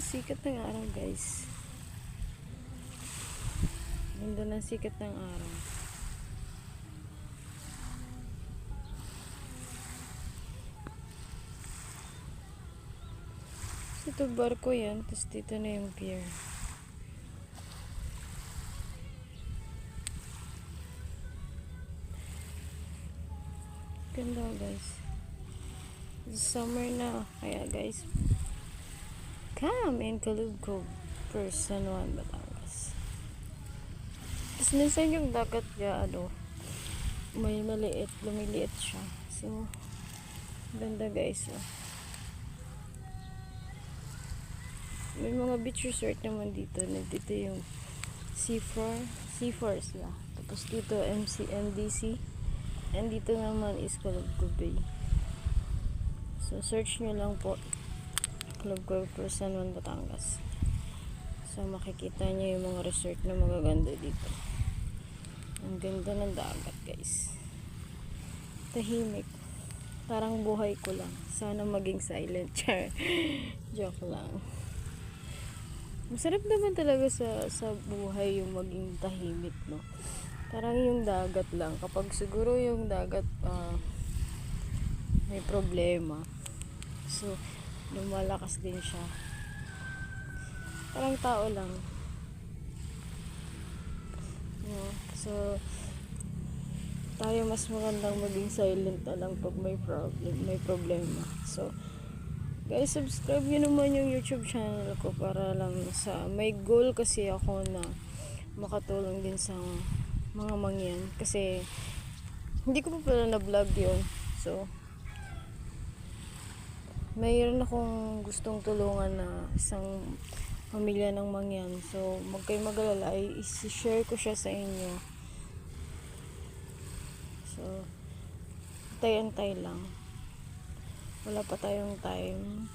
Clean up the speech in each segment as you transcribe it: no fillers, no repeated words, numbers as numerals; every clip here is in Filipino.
sikat ng araw, guys. Ganda ng sikat ng araw. Ito barko yan, tapos dito na yung pier. Ganda, guys. Summer na, kaya guys, come in Caloob, San Juan, Batangas. Tapos minsan yung dagat niya, may maliit, lumiliit siya. So, ganda, guys. May mga beach resort naman dito. Dito yung Seafar sila. Tapos dito MDC. And dito naman is Caloob Bay. So, search nyo lang po Caloob, San Juan, Batangas. So, makikita nyo yung mga resort na magaganda dito. Ang ganda ng dagat, guys. Tahimik. Parang buhay ko lang. Sana maging silent. Char. Joke lang. Masarap naman talaga sa buhay yung maging tahimik, no? Parang yung dagat lang. Kapag siguro yung dagat may problema. So, lumalakas din siya. Parang tao lang. No? So, tayo mas magandang maging silent na lang pag may problema. So, guys, subscribe nyo naman yung YouTube channel ko para lang may goal kasi ako na makatulong din sa mga mangyan. Kasi, hindi ko pa pala na-vlog yun. So, mayroon akong gustong tulungan na isang pamilya ng mangyan. So, kayo mag-alala, i-share ko siya sa inyo. So, antay-antay lang. Wala pa tayong time.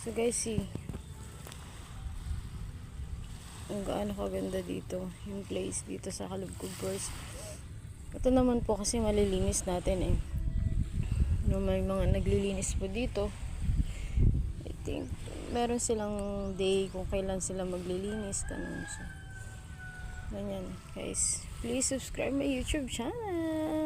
So, guys, see. Kung gaano kaganda dito. Yung place dito sa Caloob. Ito naman po kasi malilinis natin eh. May mga naglilinis po dito. I think meron silang day kung kailan sila maglilinis. Ganun. So, ganyan, guys. Please subscribe my YouTube channel.